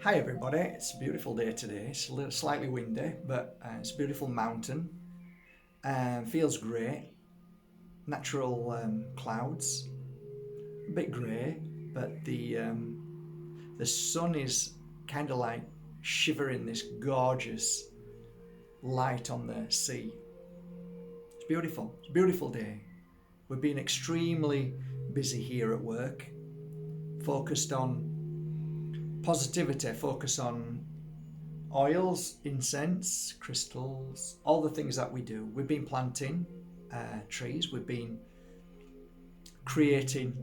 Hi everybody, it's a beautiful day today. It's a little slightly windy, but it's a beautiful mountain. Feels great. Natural clouds, a bit grey, but the sun is kind of like shivering this gorgeous light on the sea. It's beautiful. It's a beautiful day. We've been extremely busy here at work, focused on positivity, focus on oils, incense, crystals, all the things that we do. We've been planting trees, we've been creating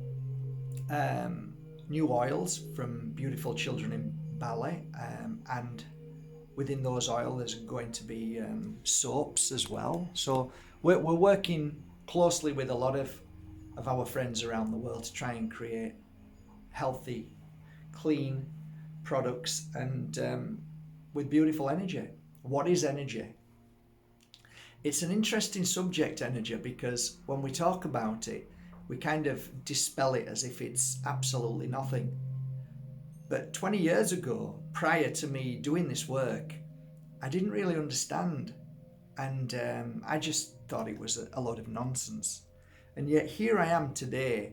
new oils from beautiful children in Bali, and within those oils there's going to be soaps as well. So we're working closely with a lot of our friends around the world to try and create healthy, clean products and with beautiful energy. What is energy? It's an interesting subject, energy, because when we talk about it, we kind of dispel it as if it's absolutely nothing. But 20 years ago, prior to me doing this work, I didn't really understand. And I just thought it was a load of nonsense. And yet here I am today,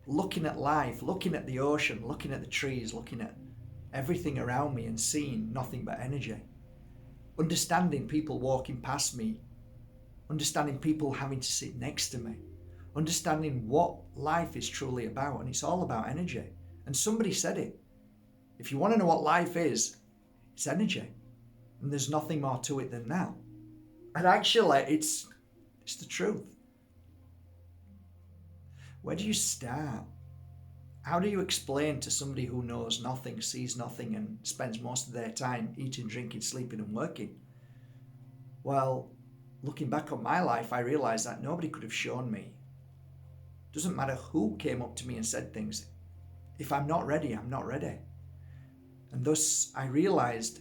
looking at life, looking at the ocean, looking at the trees, looking at everything around me and seeing nothing but energy. Understanding people walking past me, understanding people having to sit next to me, understanding what life is truly about, and it's all about energy. And somebody said it. If you want to know what life is, it's energy. And there's nothing more to it than that. And actually, it's the truth. Where do you start? How do you explain to somebody who knows nothing, sees nothing, and spends most of their time eating, drinking, sleeping, and working? Well, looking back on my life, I realised that nobody could have shown me. Doesn't matter who came up to me and said things. If I'm not ready, I'm not ready. And thus, I realised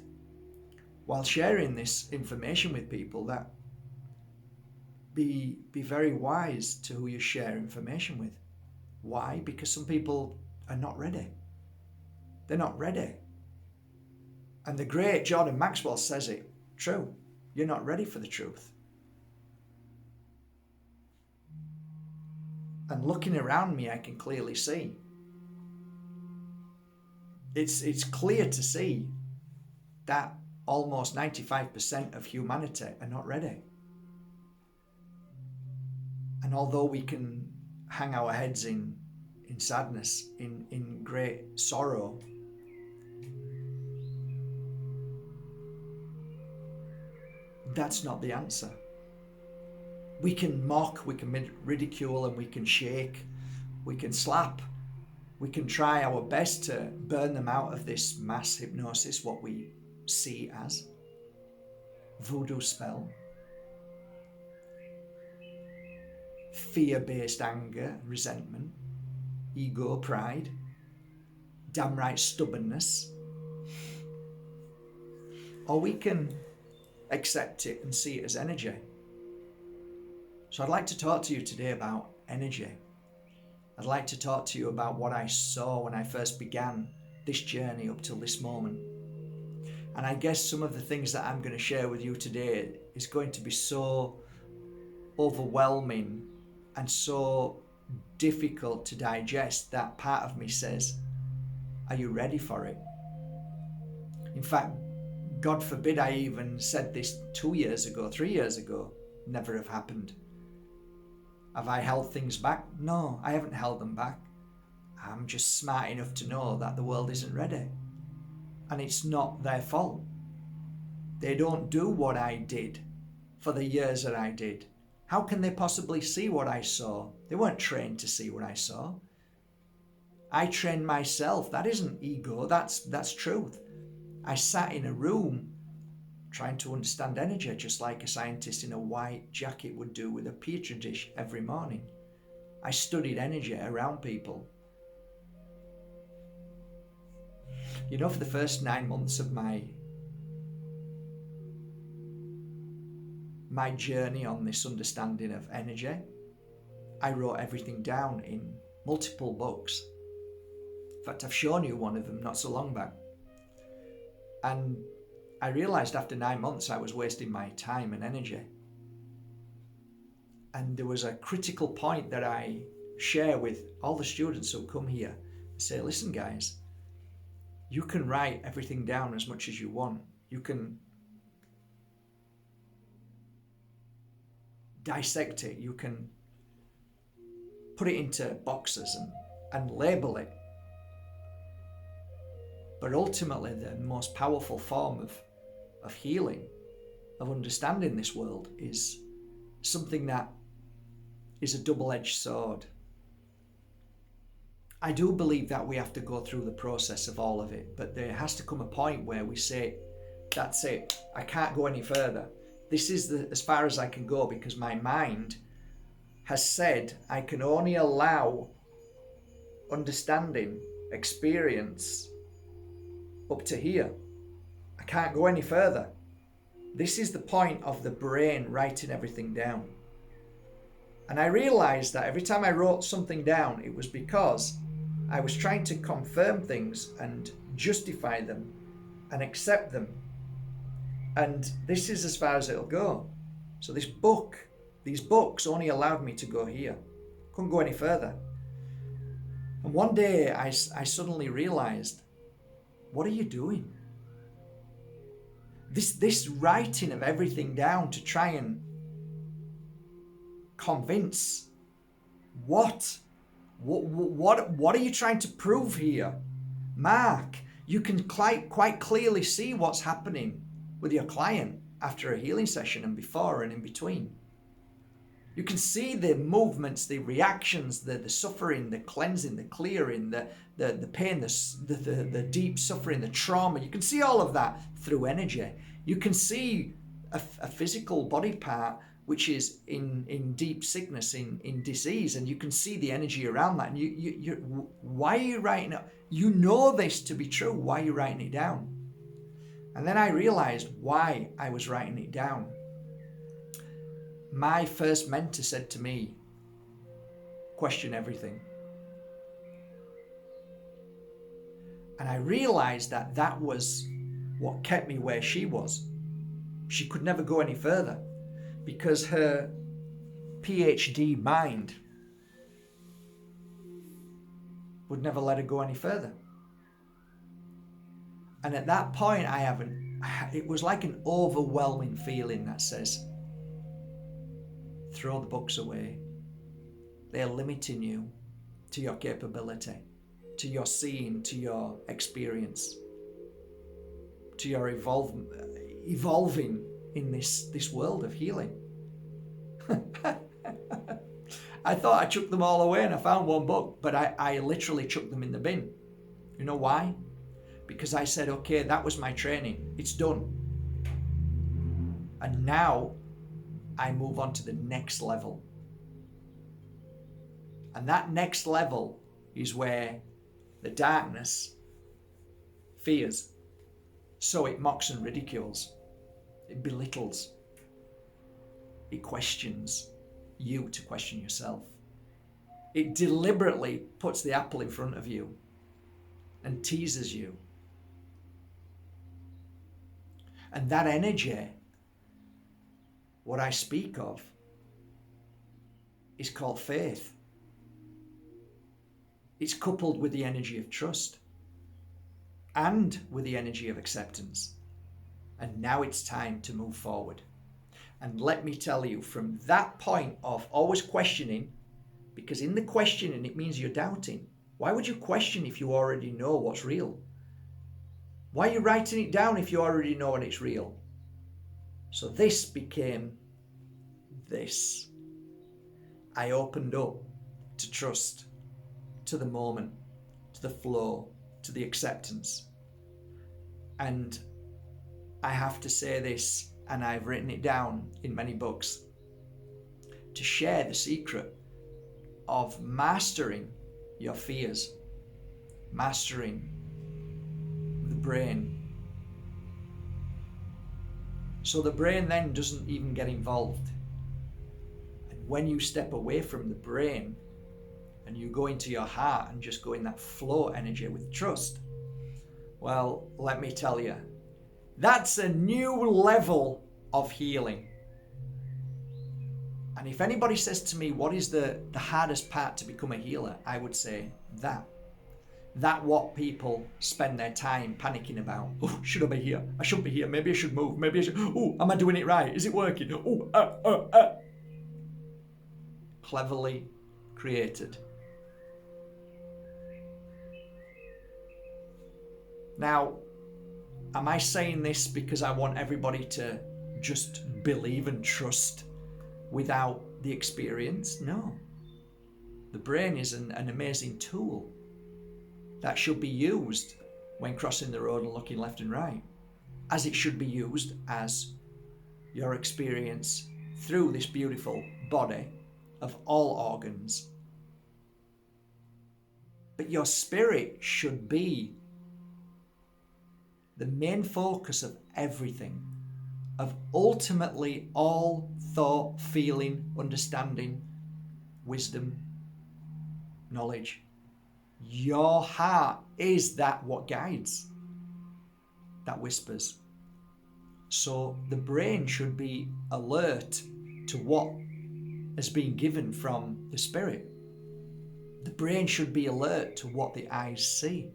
while sharing this information with people that be very wise to who you share information with. Why? Because some people are not ready. They're not ready. And the great Jordan Maxwell says it true. You're not ready for the truth. And looking around me, I can clearly see. It's clear to see that almost 95% of humanity are not ready. And although we can hang our heads in sadness, in great sorrow, that's not the answer. We can mock, we can ridicule, and we can shake, we can slap, we can try our best to burn them out of this mass hypnosis, what we see as voodoo spell, fear-based anger, resentment, ego, pride, downright stubbornness. Or we can accept it and see it as energy. So I'd like to talk to you today about energy. I'd like to talk to you about what I saw when I first began this journey up till this moment. And I guess some of the things that I'm going to share with you today is going to be so overwhelming and so difficult to digest that part of me says, are you ready for it? In fact, God forbid I even said this 2 years ago, 3 years ago, never have happened. Have I held things back? No, I haven't held them back. I'm just smart enough to know that the world isn't ready. And it's not their fault. They don't do what I did for the years that I did. How can they possibly see what I saw? They weren't trained to see what I saw. I trained myself. That isn't ego, that's truth. I sat in a room trying to understand energy, just like a scientist in a white jacket would do with a petri dish every morning. I studied energy around people. You know, for the first 9 months of my journey on this understanding of energy, I wrote everything down in multiple books. In fact, I've shown you one of them not so long back. And I realized after 9 months I was wasting my time and energy. And there was a critical point that I share with all the students who come here and say, listen guys, you can write everything down as much as you want. You can dissect it. You can put it into boxes and label it. But ultimately, the most powerful form of healing, of understanding this world, is something that is a double-edged sword. I do believe that we have to go through the process of all of it, but there has to come a point where we say, that's it, I can't go any further. This is as far as I can go, because my mind has said I can only allow understanding, experience up to here. I can't go any further. This is the point of the brain writing everything down. And I realized that every time I wrote something down, it was because I was trying to confirm things and justify them and accept them. And this is as far as it'll go. So these books only allowed me to go here. Couldn't go any further. And one day I suddenly realized, what are you doing? This writing of everything down to try and convince what are you trying to prove here? Mark, you can quite clearly see what's happening with your client after a healing session and before and in between. You can see the movements, the reactions, the suffering, the cleansing, the clearing, the pain, the deep suffering, the trauma. You can see all of that through energy. You can see a physical body part which is in deep sickness, in disease, and you can see the energy around that. And you why are you writing it? You know this to be true. Why are you writing it down? And then I realized why I was writing it down. My first mentor said to me, question everything. And I realized that was what kept me where she was. She could never go any further because her PhD mind would never let her go any further. And at that point, it was like an overwhelming feeling that says, throw the books away. They're limiting you to your capability, to your seeing, to your experience, to your evolving in this world of healing. I thought I chucked them all away and I found one book, but I literally chucked them in the bin. You know why? Because I said, okay, that was my training. It's done. And now I move on to the next level. And that next level is where the darkness fears. So it mocks and ridicules. It belittles. It questions you to question yourself. It deliberately puts the apple in front of you and teases you. And that energy, what I speak of, is called faith. It's coupled with the energy of trust and with the energy of acceptance. And now it's time to move forward. And let me tell you, from that point of always questioning, because in the questioning it means you're doubting. Why would you question if you already know what's real? Why are you writing it down if you already know when it's real? So this became this. I opened up to trust, to the moment, to the flow, to the acceptance. And I have to say this, and I've written it down in many books, to share the secret of mastering your fears, mastering the brain. So the brain then doesn't even get involved. And when you step away from the brain and you go into your heart and just go in that flow energy with trust, well, let me tell you, That's a new level of healing. And if anybody says to me, what is the hardest part to become a healer? I would say that. That what people spend their time panicking about. Oh, should I be here? I shouldn't be here. Maybe I should move. Maybe I should. Oh, am I doing it right? Is it working? Oh, Cleverly created. Now, am I saying this because I want everybody to just believe and trust without the experience? No. The brain is an amazing tool that should be used when crossing the road and looking left and right, as it should be used as your experience through this beautiful body of all organs. But your spirit should be the main focus of everything, of ultimately all thought, feeling, understanding, wisdom, knowledge. Your heart is that what guides, that whispers. So the brain should be alert to what has been given from the spirit. The brain should be alert to what the eyes see.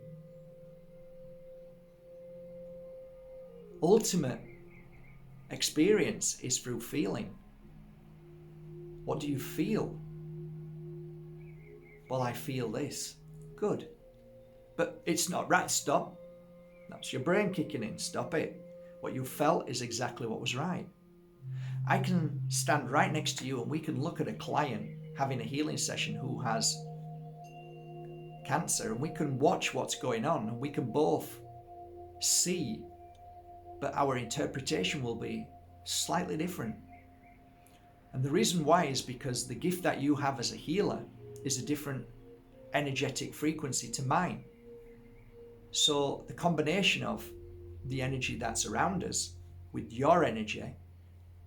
Ultimate experience is through feeling. What do you feel? Well, I feel this. Good. But it's not right. Stop. That's your brain kicking in. Stop it. What you felt is exactly what was right. I can stand right next to you and we can look at a client having a healing session who has cancer, and we can watch what's going on and we can both see, but our interpretation will be slightly different. And the reason why is because the gift that you have as a healer is a different energetic frequency to mine. So the combination of the energy that's around us with your energy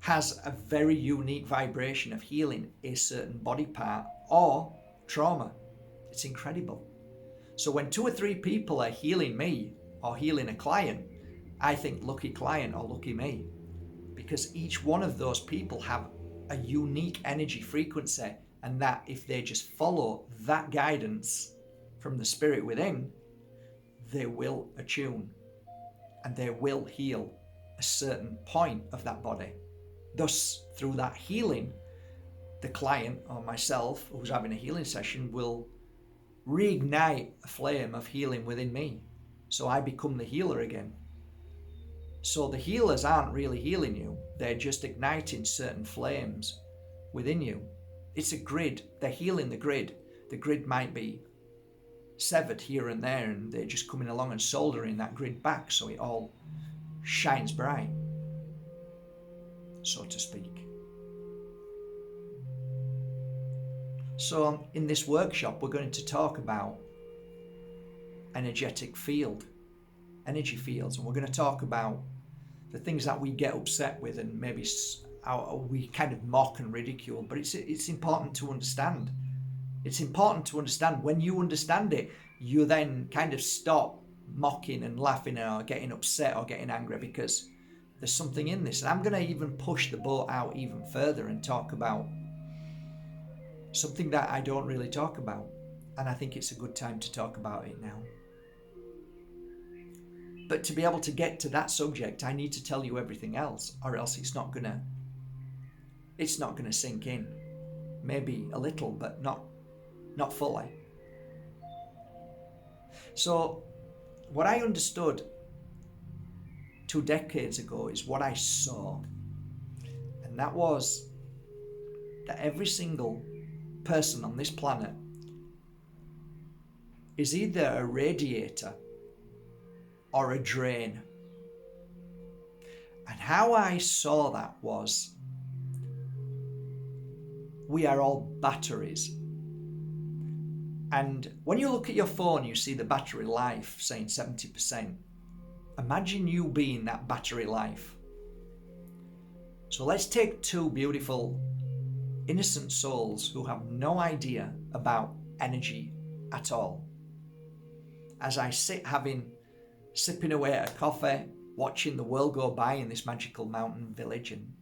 has a very unique vibration of healing a certain body part or trauma. It's incredible. So when 2 or 3 people are healing me or healing a client, I think lucky client or lucky me, because each one of those people have a unique energy frequency, and that if they just follow that guidance from the spirit within, they will attune and they will heal a certain point of that body. Thus, through that healing, the client or myself who's having a healing session will reignite a flame of healing within me. So I become the healer again. So the healers aren't really healing you. They're just igniting certain flames within you. It's a grid. They're healing the grid. The grid might be severed here and there, and they're just coming along and soldering that grid back so it all shines bright, so to speak. So in this workshop, we're going to talk about energetic field, energy fields, and we're going to talk about the things that we get upset with and maybe we kind of mock and ridicule, but it's important to understand. It's important to understand. When you understand it, you then kind of stop mocking and laughing or getting upset or getting angry, because there's something in this. And I'm going to even push the boat out even further and talk about something that I don't really talk about. And I think it's a good time to talk about it now. But to be able to get to that subject, I need to tell you everything else, or else it's not gonna sink in. Maybe a little, but not fully. So what I understood 2 decades ago is what I saw. And that was that every single person on this planet is either a radiator or a drain. And how I saw that was, we are all batteries. And when you look at your phone, you see the battery life saying 70%. Imagine you being that battery life. So let's take 2 beautiful, innocent souls who have no idea about energy at all. As I sit sipping away at a coffee, watching the world go by in this magical mountain village, and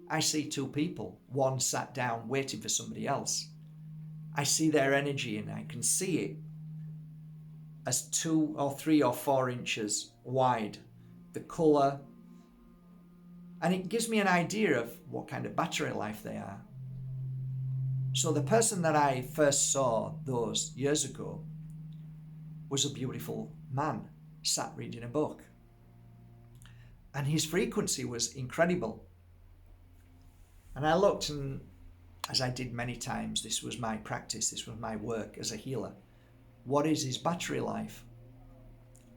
I see two people. One sat down waiting for somebody else. I see their energy, and I can see it as 2 or 3 or 4 inches wide. The colour, and it gives me an idea of what kind of battery life they are. So the person that I first saw those years ago was a beautiful man sat reading a book. And his frequency was incredible. And I looked, and as I did many times, this was my practice, this was my work as a healer. What is his battery life?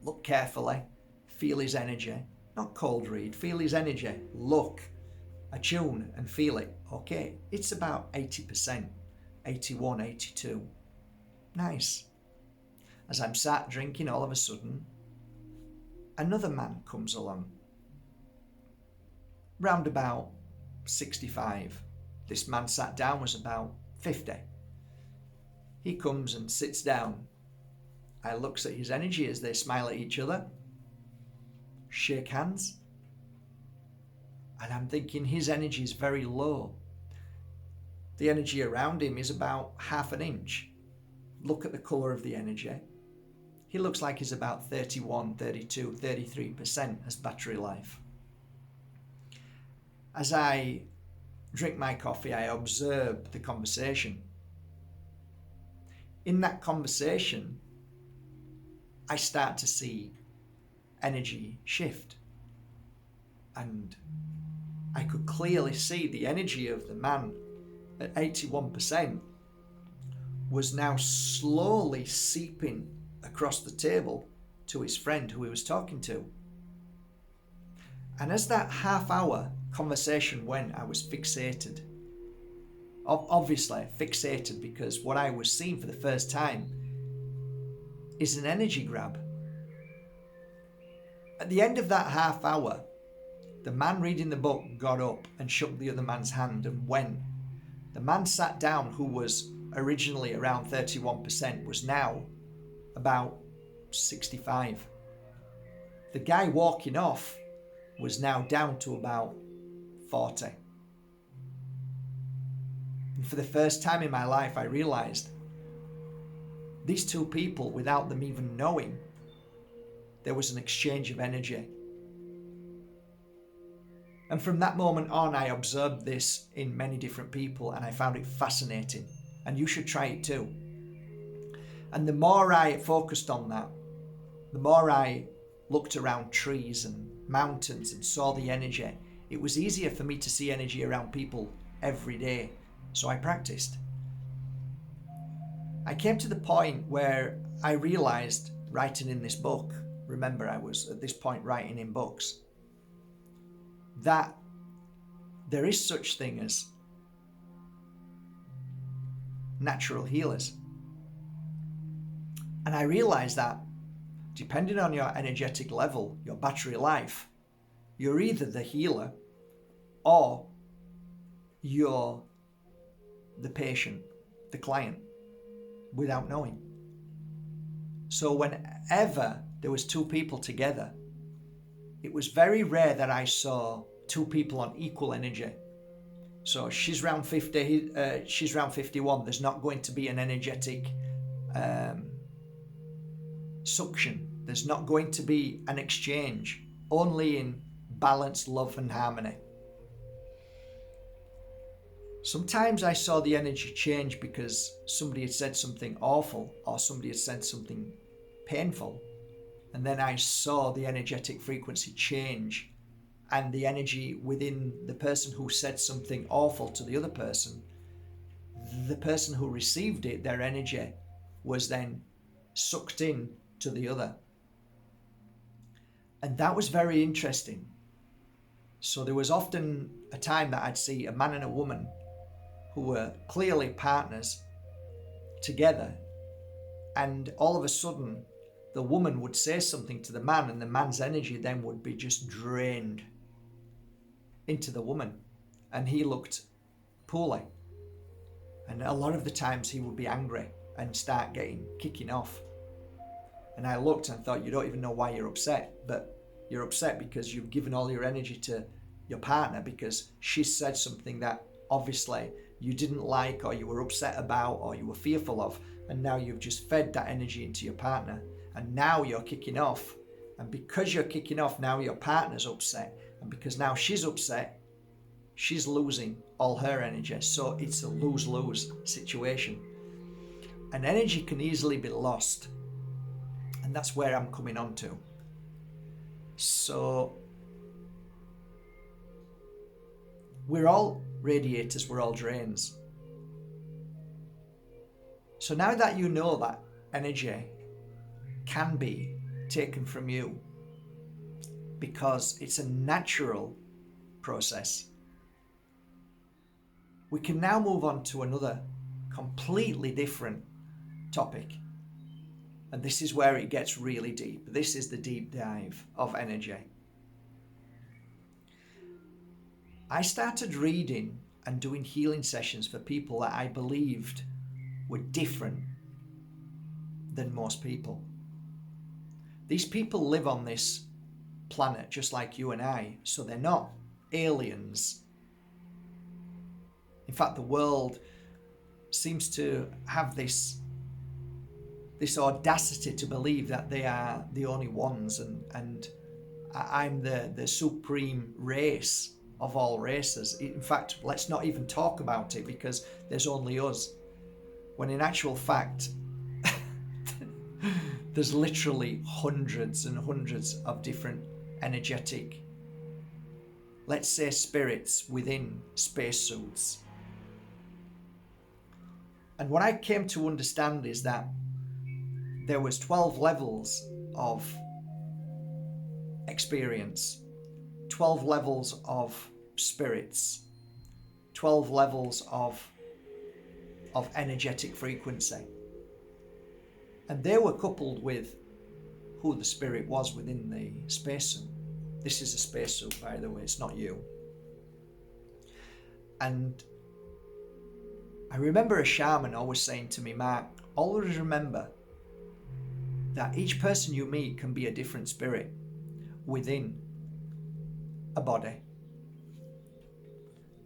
Look carefully, feel his energy. Not cold read, feel his energy. Look, attune and feel it. Okay, it's about 80%, 81, 82. Nice. As I'm sat drinking, all of a sudden, another man comes along. Round about 65. This man sat down was about 50. He comes and sits down. I looks at his energy as they smile at each other, shake hands, and I'm thinking his energy is very low. The energy around him is about half an inch. Look at the colour of the energy. He looks like he's about 31, 32, 33% as battery life. As I drink my coffee, I observe the conversation. In that conversation, I start to see energy shift. And I could clearly see the energy of the man at 81% was now slowly seeping across the table to his friend who he was talking to. And as that half-hour conversation went, I was fixated. Obviously fixated, because what I was seeing for the first time is an energy grab. At the end of that half hour, the man reading the book got up and shook the other man's hand and went. The man sat down, who was originally around 31%, was now about 65. The guy walking off was now down to about 40. And for the first time in my life, I realized these two people, without them even knowing, there was an exchange of energy. And from that moment on, I observed this in many different people, and I found it fascinating. And you should try it too. And the more I focused on that, the more I looked around trees and mountains and saw the energy, it was easier for me to see energy around people every day. So I practiced. I came to the point where I realized, writing in this book, remember I was at this point writing in books, that there is such thing as natural healers. And I realized that depending on your energetic level, your battery life, you're either the healer or you're the patient, the client, without knowing. So whenever there was two people together, it was very rare that I saw two people on equal energy. So she's round 50, she's round 51. There's not going to be an energetic suction. There's not going to be an exchange, only in balance, love and harmony. Sometimes I saw the energy change because somebody had said something awful or somebody had said something painful. And then I saw the energetic frequency change, and the energy within the person who said something awful to the other person, the person who received it, their energy was then sucked in to the other. And that was very interesting. So there was often a time that I'd see a man and a woman who were clearly partners together, and all of a sudden the woman would say something to the man, and the man's energy then would be just drained into the woman, and he looked poorly. And a lot of the times he would be angry and start kicking off. And I looked and thought, you don't even know why you're upset, but You're upset because you've given all your energy to your partner because she said something that obviously you didn't like, or you were upset about, or you were fearful of, and now you've just fed that energy into your partner, and now you're kicking off. And because you're kicking off, now your partner's upset, and because now she's upset, she's losing all her energy. So it's a lose-lose situation, and energy can easily be lost, and that's where I'm coming on to. So we're all radiators, we're all drains. So now that you know that energy can be taken from you because it's a natural process, we can now move on to another completely different topic. And this is where it gets really deep. This is the deep dive of energy. I started reading and doing healing sessions for people that I believed were different than most people. These people live on this planet just like you and I, so they're not aliens. In fact, the world seems to have this audacity to believe that they are the only ones, and I'm the supreme race of all races. In fact, let's not even talk about it because there's only us. When in actual fact, there's literally hundreds and hundreds of different energetic, let's say, spirits within spacesuits. And what I came to understand is that there was 12 levels of experience, 12 levels of spirits, 12 levels of energetic frequency. And they were coupled with who the spirit was within the spacesuit. This is a spacesuit, by the way, it's not you. And I remember a shaman always saying to me, Mark, always remember that each person you meet can be a different spirit within a body.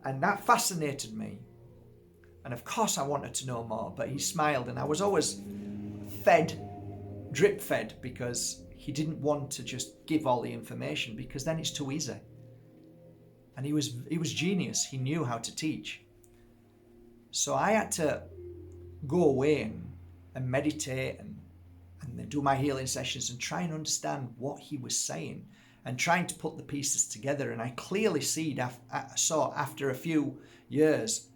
And that fascinated me. And of course I wanted to know more, but he smiled, and I was always drip fed, because he didn't want to just give all the information, because then it's too easy. And he was genius. He knew how to teach. So I had to go away and meditate and then do my healing sessions and try and understand what he was saying and trying to put the pieces together. And I clearly saw after a few years,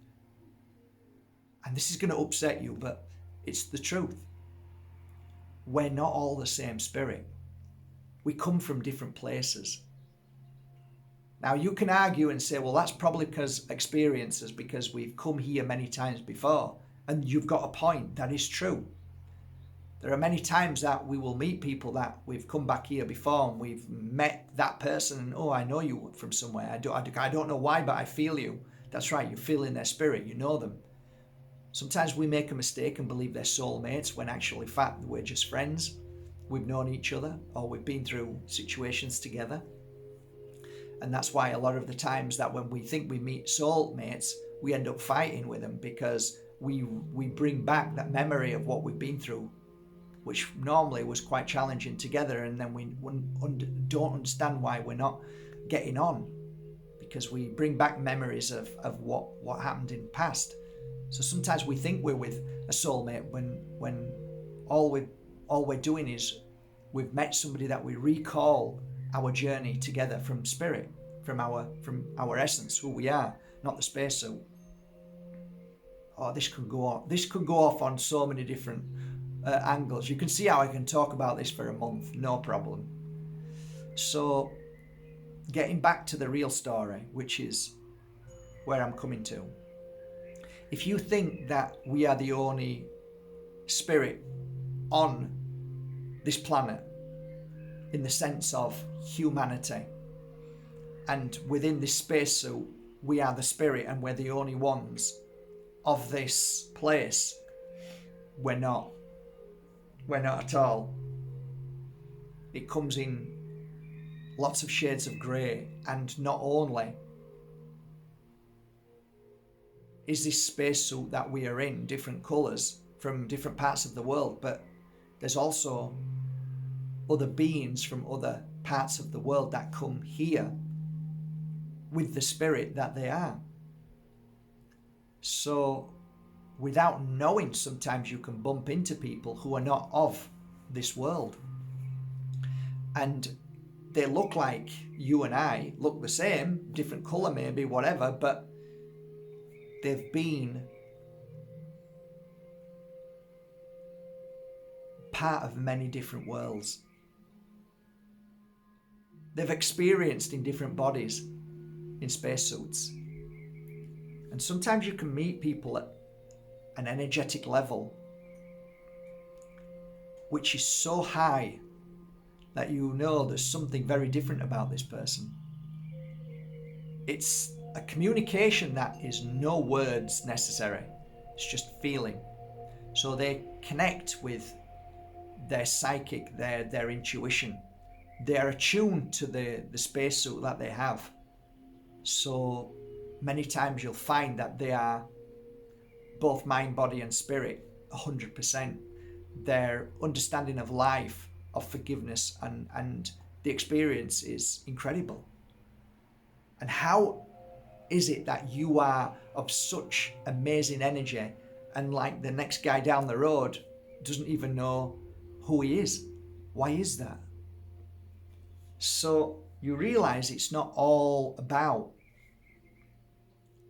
and this is going to upset you, but it's the truth. We're not all the same spirit. We come from different places. Now you can argue and say, well, that's probably because we've come here many times before. And you've got a point. That is true. There are many times that we will meet people that we've come back here before, and we've met that person, and I know you from somewhere. I don't know why, but I feel you. That's right, you feel in their spirit, you know them. Sometimes we make a mistake and believe they're soulmates when actually in fact we're just friends. We've known each other, or we've been through situations together. And that's why a lot of the times that when we think we meet soulmates, we end up fighting with them, because we bring back that memory of what we've been through, which normally was quite challenging together, and then we don't understand why we're not getting on, because we bring back memories of what happened in the past. So sometimes we think we're with a soulmate when all we're doing is we've met somebody that we recall our journey together from spirit, from our essence, who we are, not the spacesuit. Oh, this could go off on so many different angles. You can see how I can talk about this for a month, no problem. So, getting back to the real story, which is where I'm coming to. If you think that we are the only spirit on this planet, in the sense of humanity, and within this spacesuit, we are the spirit and we're the only ones of this place, we're not. We're not at all. It comes in lots of shades of grey, and not only is this spacesuit that we are in different colours from different parts of the world, but there's also other beings from other parts of the world that come here with the spirit that they are. So without knowing, sometimes you can bump into people who are not of this world, and they look like you and I, look the same, different colour maybe, whatever, but they've been part of many different worlds. They've experienced in different bodies, in spacesuits. And sometimes you can meet people at an energetic level which is so high that you know there's something very different about this person. It's a communication that is no words necessary. It's just feeling. So they connect with their psychic, their intuition. They are attuned to the spacesuit that they have. So many times you'll find that they are both mind, body and spirit, 100%. Their understanding of life, of forgiveness and the experience is incredible. And how is it that you are of such amazing energy and like the next guy down the road doesn't even know who he is? Why is that? So you realize it's not all about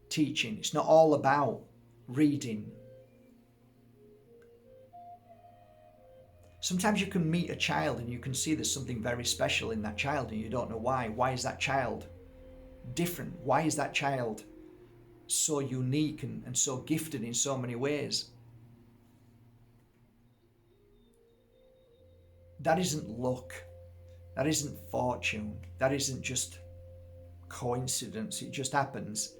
teaching. It's not all about reading. Sometimes you can meet a child and you can see there's something very special in that child and you don't know why. Why is that child different? Why is that child so unique and so gifted in so many ways? That isn't luck. That isn't fortune. That isn't just coincidence. It just happens.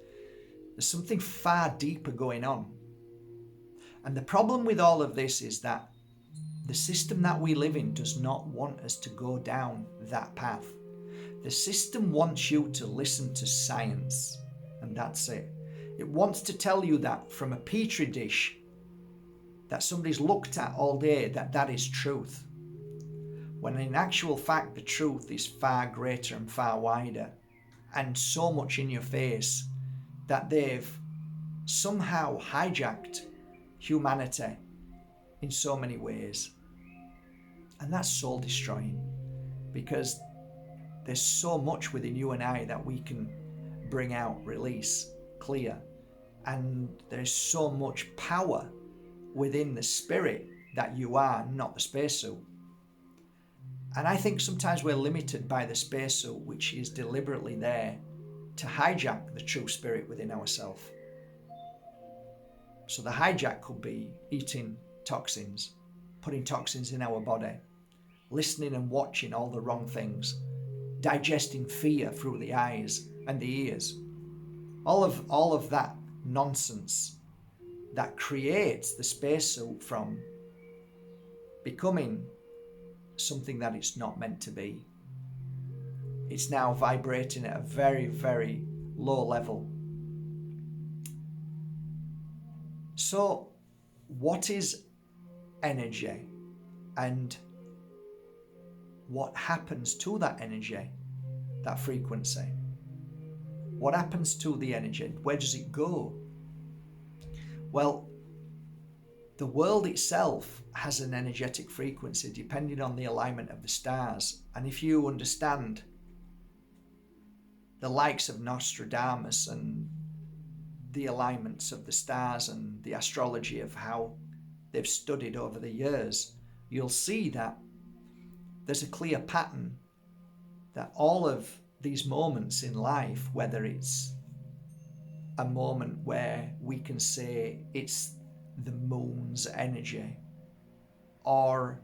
There's something far deeper going on. And the problem with all of this is that the system that we live in does not want us to go down that path. The system wants you to listen to science, and that's it. It wants to tell you that from a petri dish that somebody's looked at all day, that is truth. When in actual fact, the truth is far greater and far wider and so much in your face that they've somehow hijacked humanity in so many ways. And that's soul destroying, because there's so much within you and I that we can bring out, release, clear. And there's so much power within the spirit that you are, not the spacesuit. And I think sometimes we're limited by the spacesuit, which is deliberately there to hijack the true spirit within ourselves. So the hijack could be eating toxins, putting toxins in our body, listening and watching all the wrong things, digesting fear through the eyes and the ears. All of that nonsense that creates the spacesuit from becoming something that it's not meant to be. It's now vibrating at a very, very low level. So, what is energy, and what happens to that energy, that frequency? What happens to the energy? Where does it go? Well, the world itself has an energetic frequency depending on the alignment of the stars. And if you understand the likes of Nostradamus and the alignments of the stars and the astrology of how they've studied over the years, you'll see that there's a clear pattern that all of these moments in life, whether it's a moment where we can say it's the moon's energy, or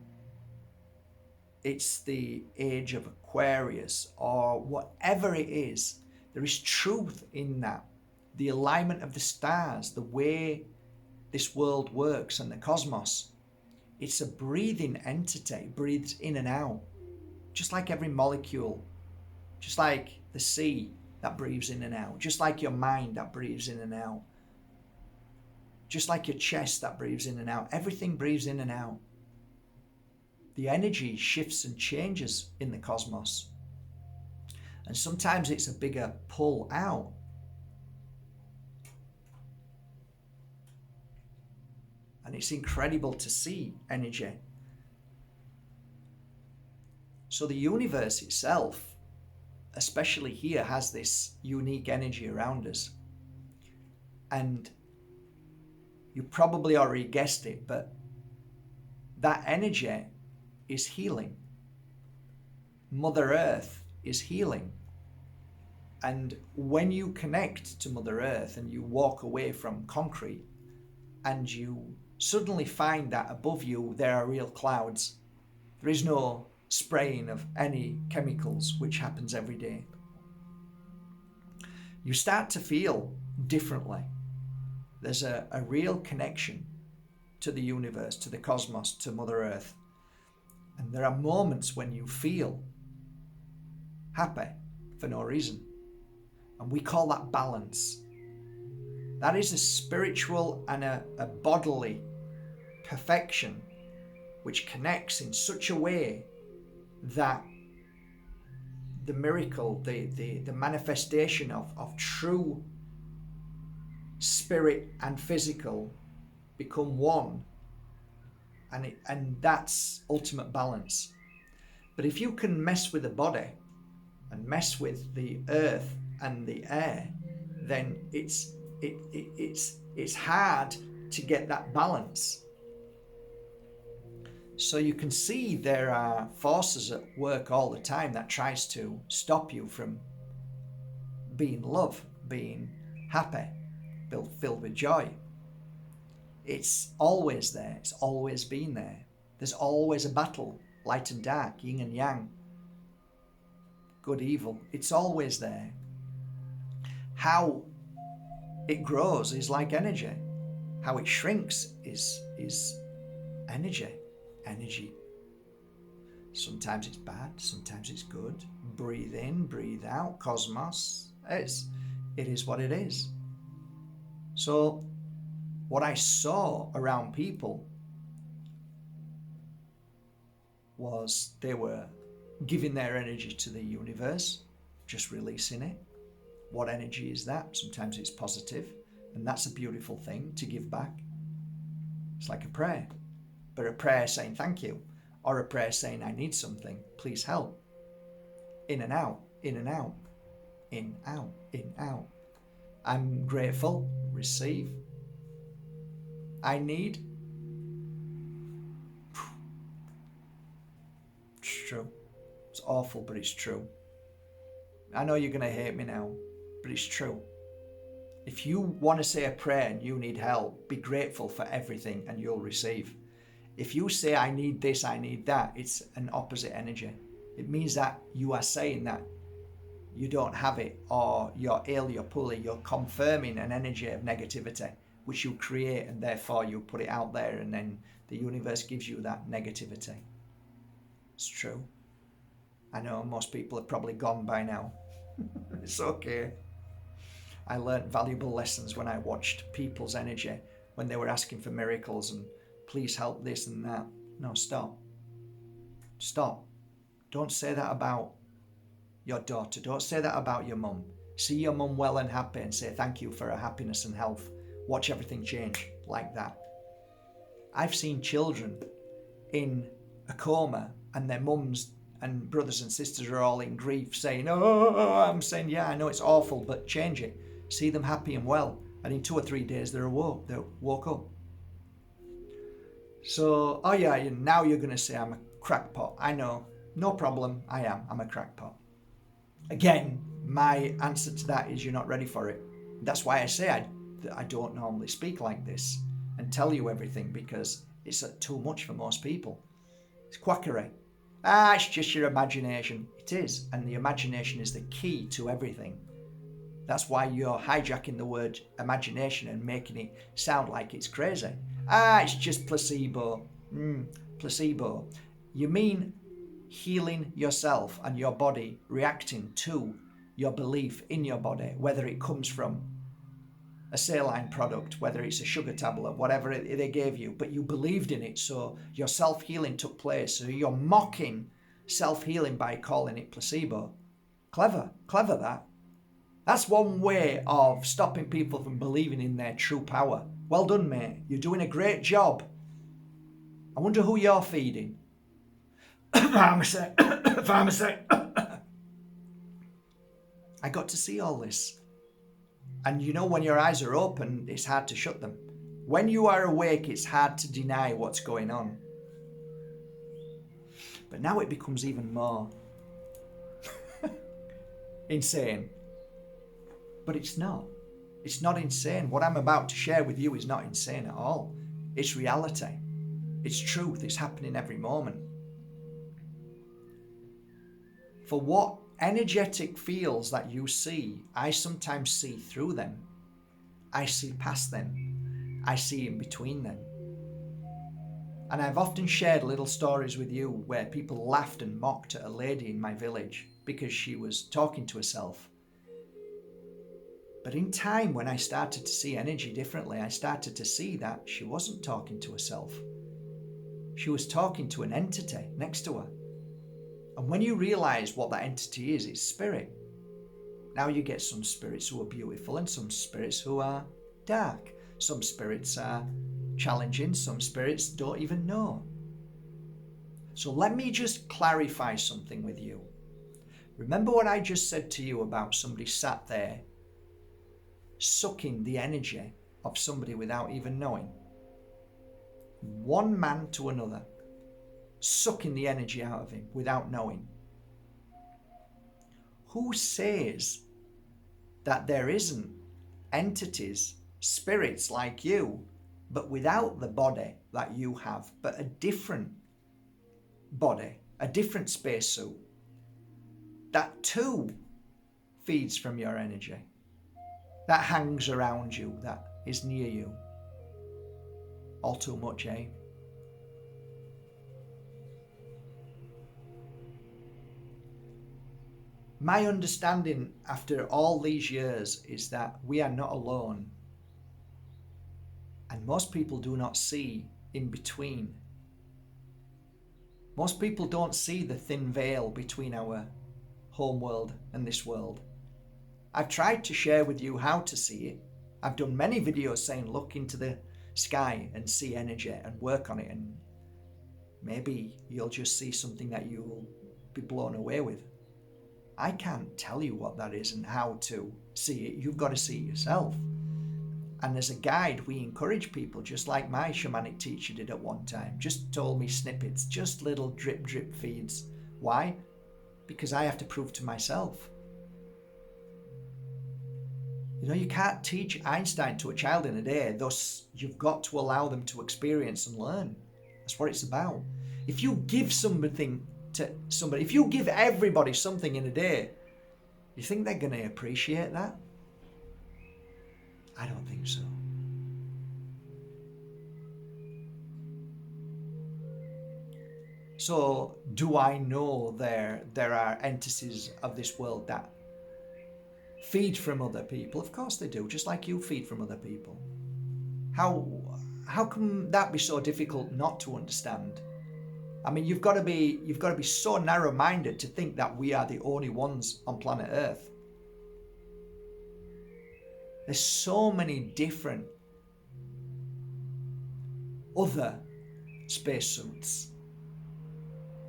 it's the age of Aquarius, or whatever it is, there is truth in that. The alignment of the stars, the way this world works and the cosmos, it's a breathing entity. It breathes in and out, just like every molecule just like the sea that breathes in and out, just like your mind that breathes in and out, just like your chest that breathes in and out. Everything breathes in and out. The energy shifts and changes in the cosmos. And sometimes it's a bigger pull out. And it's incredible to see energy. So the universe itself, especially here, has this unique energy around us. And you probably already guessed it, but that energy is healing. Mother Earth is healing. And when you connect to Mother Earth and you walk away from concrete and you suddenly find that above you there are real clouds, there is no spraying of any chemicals, which happens every day. You start to feel differently. There's a real connection to the universe, to the cosmos, to Mother Earth. And there are moments when you feel happy for no reason. And we call that balance. That is a spiritual and a bodily perfection which connects in such a way that the miracle, the manifestation of true spirit and physical become one, and that's ultimate balance. But if you can mess with the body and mess with the earth and the air, then it's hard to get that balance. So you can see there are forces at work all the time that tries to stop you from being love, being happy, filled with joy. It's always there. It's always been there. There's always a battle, light and dark, yin and yang, good, evil. It's always there. How it grows is like energy. How it shrinks is energy. Energy. Sometimes it's bad, sometimes it's good. Breathe in, breathe out, cosmos. It is what it is. So what I saw around people was they were giving their energy to the universe, just releasing it. What energy is that? Sometimes it's positive, and that's a beautiful thing to give back. It's like a prayer, but a prayer saying thank you, or a prayer saying I need something, please help. In and out, in and out, in, out, in, out. I'm grateful, receive. I need. It's true. It's awful, but it's true. I know you're going to hate me now, but it's true. If you want to say a prayer and you need help, be grateful for everything and you'll receive. If you say, I need this, I need that, it's an opposite energy. It means that you are saying that you don't have it, or you're ill, you're poorly, you're confirming an energy of negativity, which you create, and therefore you put it out there, and then the universe gives you that negativity. It's true. I know most people are probably gone by now. It's okay. I learned valuable lessons when I watched people's energy when they were asking for miracles and please help this and that. No, stop. Stop. Don't say that about your daughter. Don't say that about your mum. See your mum well and happy and say thank you for her happiness and health. Watch everything change like that. I've seen children in a coma and their mums and brothers and sisters are all in grief saying, oh, I'm saying, yeah, I know it's awful, but change it. See them happy and well. And in 2 or 3 days, they woke up. So, oh yeah, now you're going to say I'm a crackpot. I know. No problem. I'm a crackpot. Again, my answer to that is you're not ready for it. That's why I say I don't normally speak like this and tell you everything, because it's too much for most people. It's quackery. It's just your imagination. It is. And the imagination is the key to everything. That's why you're hijacking the word imagination and making it sound like it's crazy. It's just placebo. Placebo. You mean healing yourself and your body reacting to your belief in your body, whether it comes from a saline product, whether it's a sugar tablet, whatever they gave you, but you believed in it, so your self-healing took place. So you're mocking self-healing by calling it placebo. Clever that. That's one way of stopping people from believing in their true power. Well done, mate. You're doing a great job. I wonder who you're feeding. Pharmacy. Pharmacy. I got to see all this. And you know, when your eyes are open, it's hard to shut them. When you are awake, it's hard to deny what's going on. But now it becomes even more insane. But it's not. It's not insane. What I'm about to share with you is not insane at all. It's reality. It's truth. It's happening every moment. For what energetic fields that you see, I sometimes see through them. I see past them. I see in between them. And I've often shared little stories with you where people laughed and mocked at a lady in my village because she was talking to herself. But in time, when I started to see energy differently, I started to see that she wasn't talking to herself. She was talking to an entity next to her. And when you realize what that entity is, it's spirit. Now you get some spirits who are beautiful and some spirits who are dark. Some spirits are challenging, some spirits don't even know. So let me just clarify something with you. Remember what I just said to you about somebody sat there sucking the energy of somebody without even knowing? One man to another, sucking the energy out of him without knowing. Who says that there isn't entities, spirits like you, but without the body that you have, but a different body, a different spacesuit, that too feeds from your energy, that hangs around you, that is near you? All too much, eh? My understanding after all these years is that we are not alone. And most people do not see in between. Most people don't see the thin veil between our home world and this world. I've tried to share with you how to see it. I've done many videos saying look into the sky and see energy and work on it, and maybe you'll just see something that you will be blown away with. I can't tell you what that is and how to see it. You've got to see it yourself. And as a guide, we encourage people, just like my shamanic teacher did at one time. Just told me snippets, just little drip feeds. Why? Because I have to prove to myself. You know, you can't teach Einstein to a child in a day, thus you've got to allow them to experience and learn. That's what it's about. If you give something to somebody, if you give everybody something in a day, you think they're going to appreciate that? I don't think so. So, do I know there are entities of this world that feed from other people? Of course they do, just like you feed from other people. How can that be so difficult not to understand? I mean, you've got to be so narrow-minded to think that we are the only ones on planet Earth. There's so many different other spacesuits.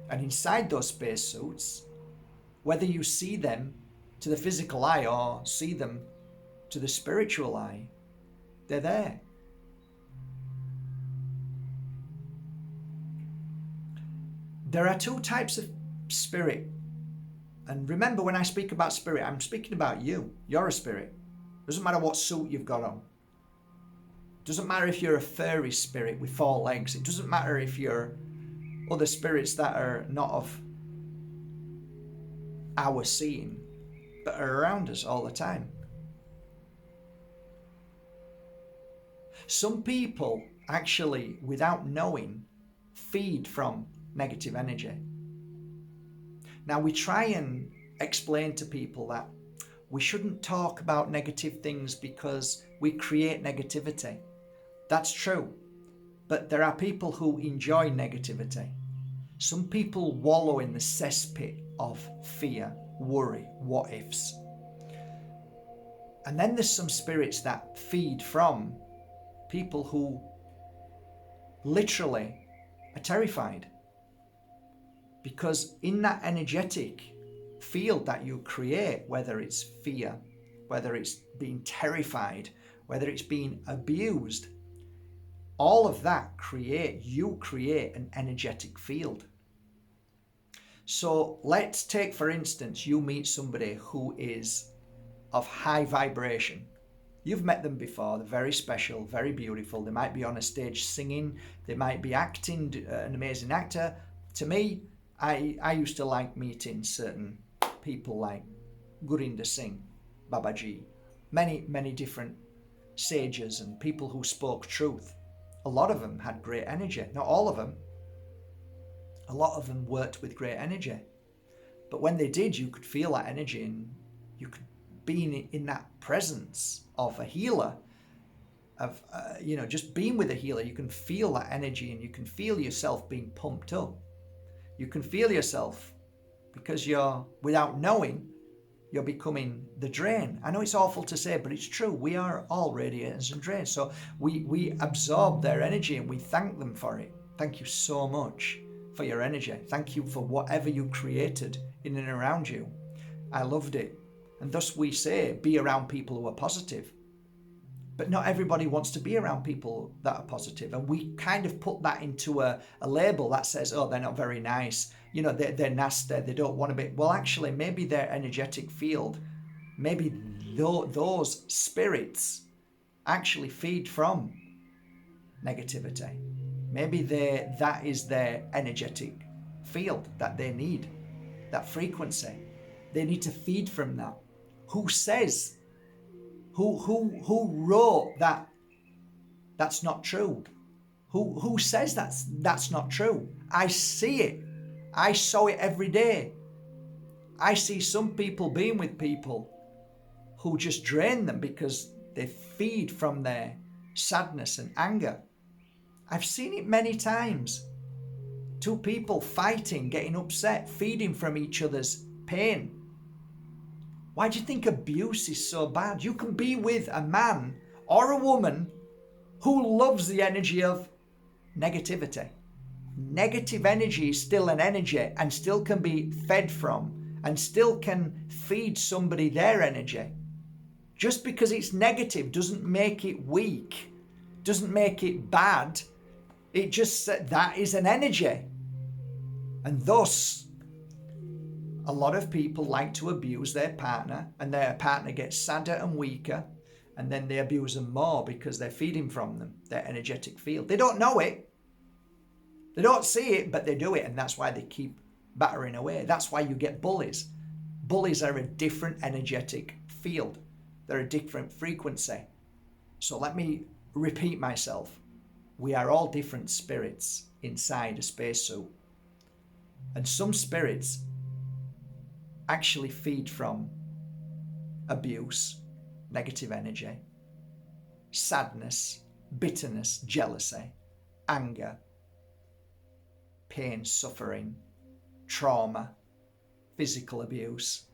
And inside those spacesuits, whether you see them to the physical eye or see them to the spiritual eye, they're there. There are two types of spirit. And remember, when I speak about spirit, I'm speaking about you. You're a spirit. Doesn't matter what suit you've got on. Doesn't matter if you're a furry spirit with 4 legs. It doesn't matter if you're other spirits that are not of our seeing, but are around us all the time. Some people actually, without knowing, feed from negative energy. Now, we try and explain to people that we shouldn't talk about negative things because we create negativity. That's true. But there are people who enjoy negativity. Some people wallow in the cesspit of fear, worry, what ifs. And then there's some spirits that feed from people who literally are terrified. Because in that energetic field that you create, whether it's fear, whether it's being terrified, whether it's being abused, all of that you create an energetic field. So let's take, for instance, you meet somebody who is of high vibration. You've met them before. They're very special, very beautiful. They might be on a stage singing. They might be acting, an amazing actor. To me, I used to like meeting certain people like Gurinder Singh, Babaji, many different sages and people who spoke truth. A lot of them had great energy. Not all of them. A lot of them worked with great energy. But when they did, you could feel that energy, and you could be in that presence of a healer, of just being with a healer. You can feel that energy, and you can feel yourself being pumped up. You can feel yourself, because you're, without knowing, you're becoming the drain. I know it's awful to say, but it's true. We are all radiators and drains. So we absorb their energy, and we thank them for it. Thank you so much for your energy. Thank you for whatever you created in and around you. I loved it. And thus we say, be around people who are positive. But not everybody wants to be around people that are positive. And we kind of put that into a label that says, oh, they're not very nice. They're nasty. They don't want to be. Well, actually, maybe their energetic field, maybe those spirits actually feed from negativity. Maybe that is their energetic field that they need, that frequency. They need to feed from that. Who says? Who wrote that? That's not true. Who says that's not true? I see it. I saw it every day. I see some people being with people who just drain them because they feed from their sadness and anger. I've seen it many times. Two people fighting, getting upset, feeding from each other's pain. Why do you think abuse is so bad? You can be with a man or a woman who loves the energy of negativity. Negative energy is still an energy and still can be fed from and still can feed somebody their energy. Just because it's negative doesn't make it weak, doesn't make it bad. It just said that is an energy. And thus, a lot of people like to abuse their partner, and their partner gets sadder and weaker, and then they abuse them more because they're feeding from them, their energetic field. They don't know it. They don't see it, but they do it, and that's why they keep battering away. That's why you get bullies. Bullies are a different energetic field. They're a different frequency. So let me repeat myself. We are all different spirits inside a spacesuit. And some spirits actually feed from abuse, negative energy, sadness, bitterness, jealousy, anger, pain, suffering, trauma, physical abuse.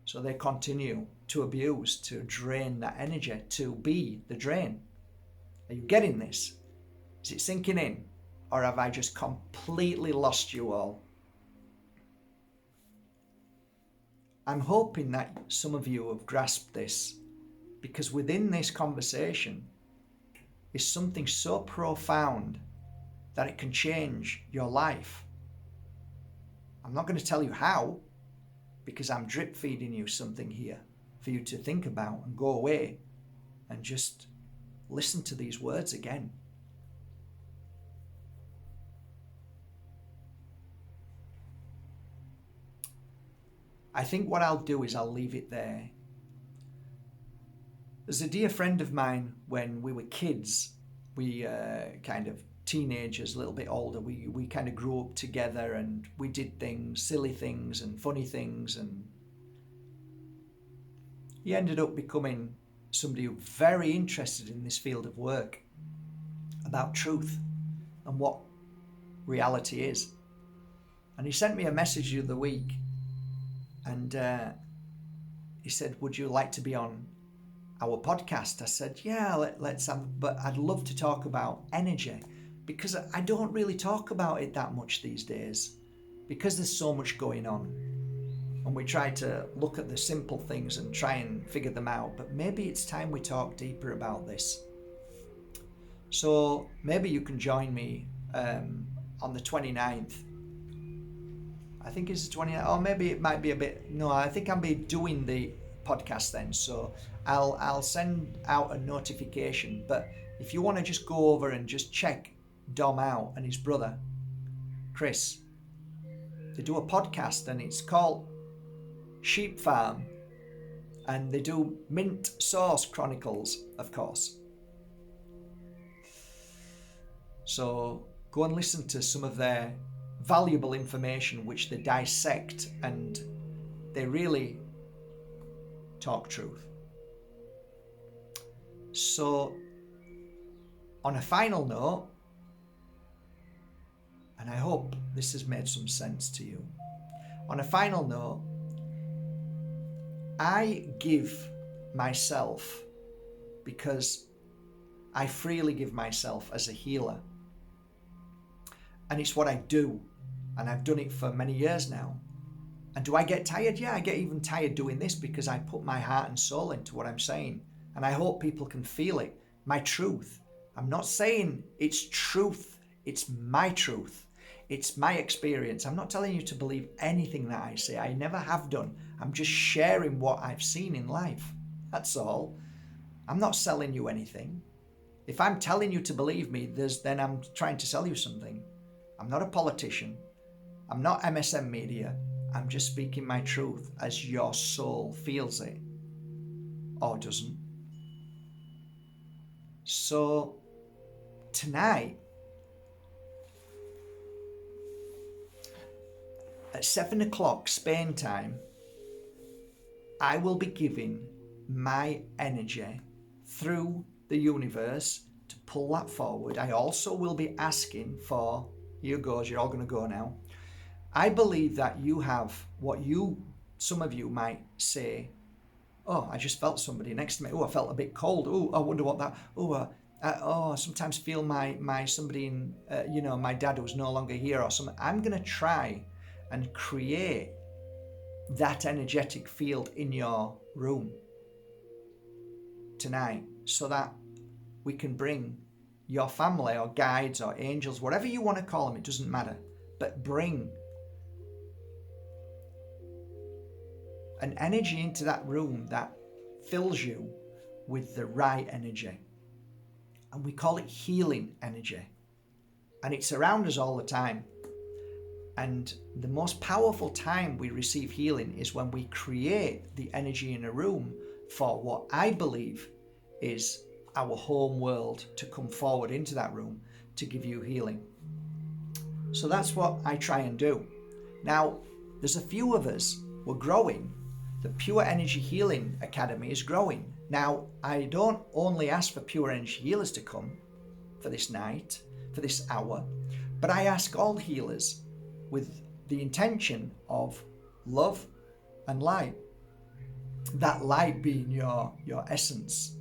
So they continue to abuse, to drain that energy, to be the drain. Are you getting this? Is it sinking in? Or have I just completely lost you all? I'm hoping that some of you have grasped this, because within this conversation is something so profound that it can change your life. I'm not going to tell you how, because I'm drip feeding you something here for you to think about and go away and just listen to these words again. I think what I'll do is I'll leave it there. There's a dear friend of mine, when we were kids, we kind of teenagers, a little bit older, we kind of grew up together, and we did things, silly things and funny things, and he ended up becoming somebody who very interested in this field of work about truth and what reality is. And he sent me a message the other week, and he said, would you like to be on our podcast? I said, yeah, let's have, but I'd love to talk about energy, because I don't really talk about it that much these days, because there's so much going on, and we try to look at the simple things and try and figure them out, but maybe it's time we talk deeper about this. So maybe you can join me on the 29th. I think it's the 29th, or maybe it might be a bit, no, I think I'll be doing the podcast then, so I'll send out a notification. But if you want to just go over and just check Dom out and his brother Chris, they do a podcast, and it's called Sheep Farm, and they do Mint Sauce Chronicles, of course. So go and listen to some of their valuable information, which they dissect, and they really talk truth. So on a final note, and I hope this has made some sense to you, on a final note, I give myself because I freely give myself as a healer. And it's what I do. And I've done it for many years now. And do I get tired? Yeah, I get even tired doing this, because I put my heart and soul into what I'm saying. And I hope people can feel it. My truth. I'm not saying it's truth. It's my truth. It's my experience. I'm not telling you to believe anything that I say. I never have done. I'm just sharing what I've seen in life. That's all. I'm not selling you anything. If I'm telling you to believe me, then I'm trying to sell you something. I'm not a politician. I'm not MSM media. I'm just speaking my truth as your soul feels it or doesn't. So tonight at 7 o'clock Spain time, I will be giving my energy through the universe to pull that forward. I also will be asking for, here goes, you're all going to go now. I believe that you have what some of you might say, oh, I just felt somebody next to me. Oh, I felt a bit cold. Oh, I wonder what that, I sometimes feel my somebody in, my dad who's no longer here or something. I'm going to try and create that energetic field in your room tonight, so that we can bring your family or guides or angels, whatever you want to call them, it doesn't matter, but bring an energy into that room that fills you with the right energy. And we call it healing energy. And it's around us all the time. And the most powerful time we receive healing is when we create the energy in a room for what I believe is our home world to come forward into that room to give you healing. So that's what I try and do. Now, there's a few of us, we're growing. The Pure Energy Healing Academy is growing. Now, I don't only ask for pure energy healers to come for this night, for this hour, but I ask all healers with the intention of love and light. That light being your essence,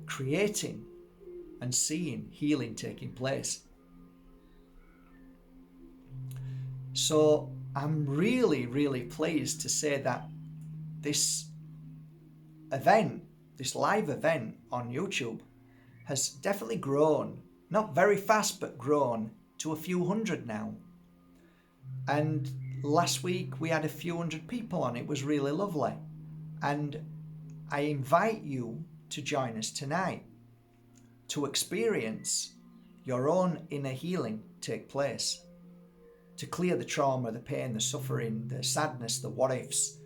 creating and seeing healing taking place. So I'm really, really pleased to say that this event, this live event on YouTube, has definitely grown. Not very fast, but grown to a few hundred now. And last week we had a few hundred people on. It was really lovely. And I invite you to join us tonight to experience your own inner healing take place, to clear the trauma, the pain, the suffering, the sadness, the what ifs,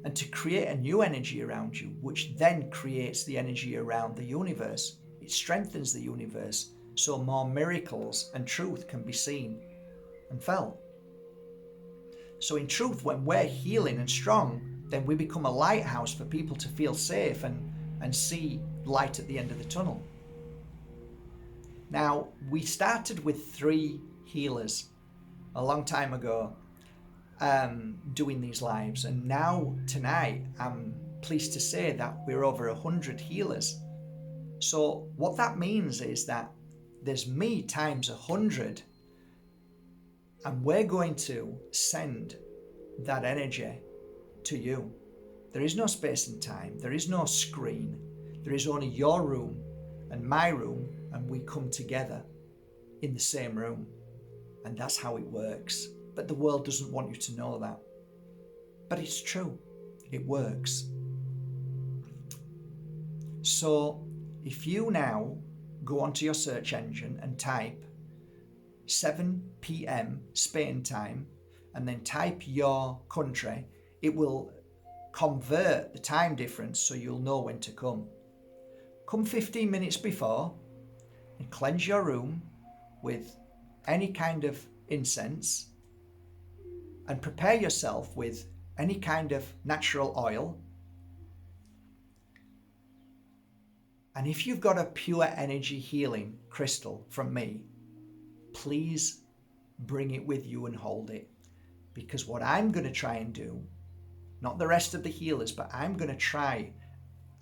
and to create a new energy around you, which then creates the energy around the universe. It strengthens the universe so more miracles and truth can be seen and felt. So in truth, when we're healing and strong, then we become a lighthouse for people to feel safe and see light at the end of the tunnel. Now, we started with 3 healers a long time ago, doing these lives, and now tonight I'm pleased to say that we're over 100 healers. So what that means is that there's me times 100, and we're going to send that energy to you. There is no space and time, there is no screen, there is only your room and my room, and we come together in the same room, and that's how it works. But the world doesn't want you to know that. But it's true, it works. So if you now go onto your search engine and type 7 p.m. Spain time and then type your country, it will convert the time difference so you'll know when to come. Come 15 minutes before and cleanse your room with any kind of incense, and prepare yourself with any kind of natural oil. And if you've got a pure energy healing crystal from me, please bring it with you and hold it. Because what I'm going to try and do, not the rest of the healers, but I'm going to try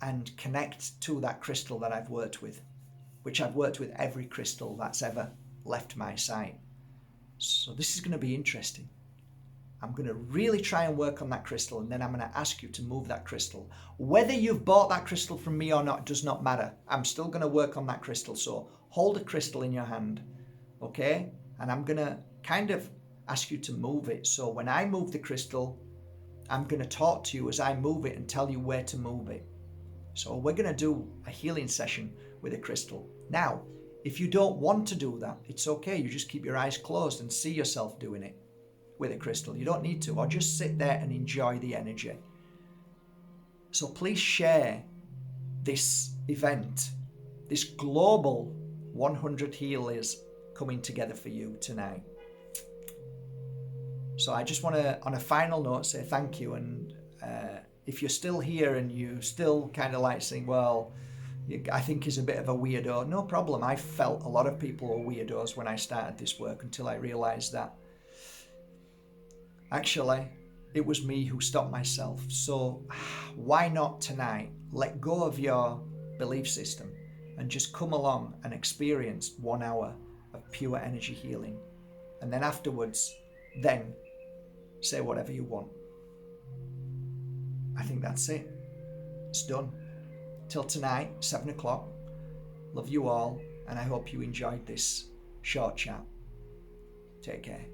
and connect to that crystal that I've worked with, which I've worked with every crystal that's ever left my site. So this is going to be interesting. I'm going to really try and work on that crystal, and then I'm going to ask you to move that crystal. Whether you've bought that crystal from me or not does not matter. I'm still going to work on that crystal. So hold a crystal in your hand, okay? And I'm going to kind of ask you to move it. So when I move the crystal, I'm going to talk to you as I move it and tell you where to move it. So we're going to do a healing session with a crystal. Now, if you don't want to do that, it's okay. You just keep your eyes closed and see yourself doing it with a crystal. You don't need to, or just sit there and enjoy the energy. So please share this event, this global 100 healers coming together for you tonight. So I just want to, on a final note, say thank you. And if you're still here and you still kind of like saying, well, I think he's a bit of a weirdo, no problem. I felt a lot of people were weirdos when I started this work until I realized that actually it was me who stopped myself. So why not tonight let go of your belief system and just come along and experience 1 hour of pure energy healing, and then afterwards then say whatever you want. I think that's it. It's done. Till tonight, 7 o'clock. Love you all, and I hope you enjoyed this short chat. Take care.